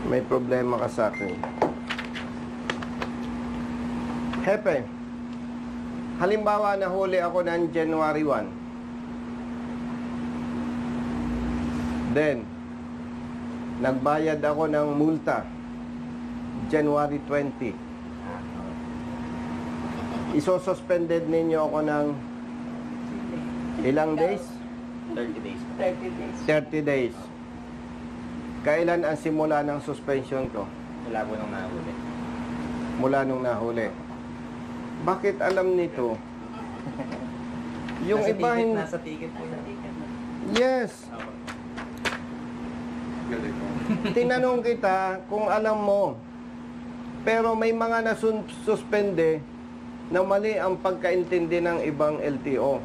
May problema ka sa akin. Hepe, halimbawa nahuli ako ng January 1. Then, nagbayad ako ng multa January 20. Iso-suspended ninyo ako ng ilang days? 30 days. 30 days. Kailan ang simula ng suspension ko? Wala po nung nahuli. Mula nung nahuli. Bakit alam nito? Yung iba hindi... Nasa ticket po. Yes. Tinanong kita kung alam mo. Pero may mga nasuspende na mali ang pagkaintindi ng ibang LTO.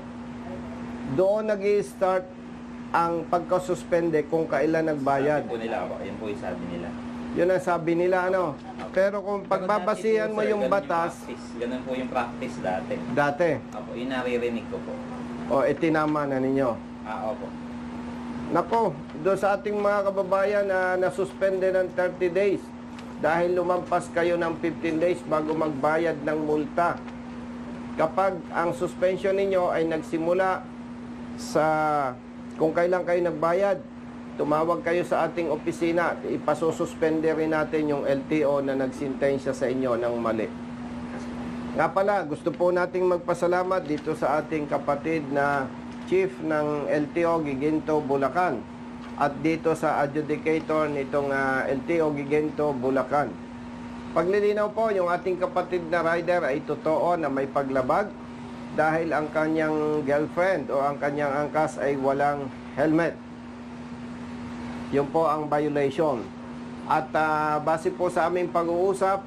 Doon nag-i-start ang pagkasuspende kung kailan nagbayad. Sabi po nila ako. Yan po yung sabi nila. Yun ang sabi nila, ano? Pero kung pagbabasihan mo yung batas... Ganun po yung practice dati. Dati. Opo, yung naririnig ko po. O, itinama na ninyo. Opo. Nako, doon sa ating mga kababayan na nasuspende ng 30 days dahil lumampas kayo ng 15 days bago magbayad ng multa. Kapag ang suspension ninyo ay nagsimula sa kung kailan kayo nagbayad, tumawag kayo sa ating opisina, ipasususpende rin natin yung LTO na nagsintensya sa inyo ng mali. Nga pala, gusto po nating magpasalamat dito sa ating kapatid na Chief ng LTO Giginto, Bulacan, at dito sa adjudicator nitong LTO Giginto, Bulacan. Paglilinaw po, yung ating kapatid na rider ay totoo na may paglabag dahil ang kanyang girlfriend o ang kanyang angkas ay walang helmet. Yun po ang violation. At base po sa aming pag-uusap,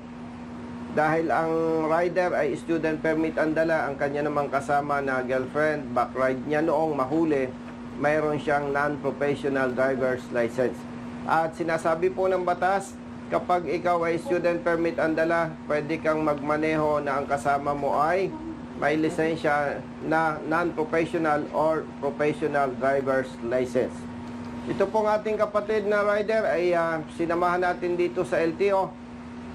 dahil ang rider ay student permit ang dala, ang kanya namang kasama na girlfriend, backride niya noong mahuli, mayroon siyang non-professional driver's license. At sinasabi po ng batas, kapag ikaw ay student permit ang dala, pwede kang magmaneho na ang kasama mo ay may lisensya na non-professional or professional driver's license. Ito pong ating kapatid na rider ay sinamahan natin dito sa LTO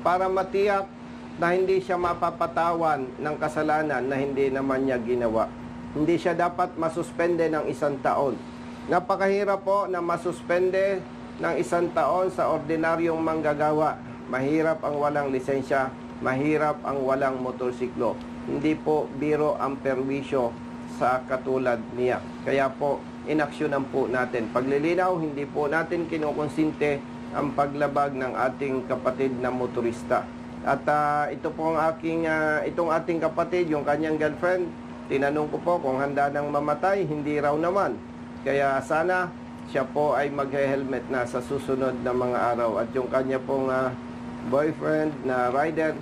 para matiyak na hindi siya mapapatawan ng kasalanan na hindi naman niya ginawa. Hindi siya dapat masuspende ng 1 taon. Napakahirap po na masuspende ng 1 taon sa ordinaryong manggagawa. Mahirap ang walang lisensya, mahirap ang walang motorsiklo. Hindi po biro ang perwisyo sa katulad niya. Kaya po, inaksyonan po natin. Paglilinaw, hindi po natin kinukonsinte ang paglabag ng ating kapatid na motorista. At ito po ang itong ating kapatid, yung kanyang girlfriend, tinanong ko po kung handa nang mamatay, hindi raw naman. Kaya sana siya po ay mag-helmet na sa susunod na mga araw. At yung kanya pong boyfriend na rider,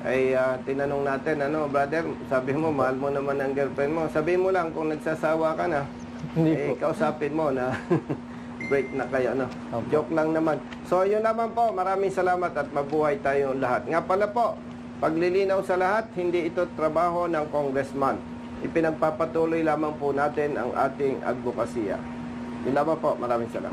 ay tinanong natin, ano, brother, sabi mo, mahal mo naman ang girlfriend mo. Sabi mo lang kung nagsasawa ka na, kausapin mo na break na kayo, no? Joke lang naman. So, yun naman po. Maraming salamat at mabuhay tayong lahat. Nga pala po, paglilinaw sa lahat, hindi ito trabaho ng congressman. Ipinagpapatuloy lamang po natin ang ating advokasya. Yun naman po. Maraming salamat.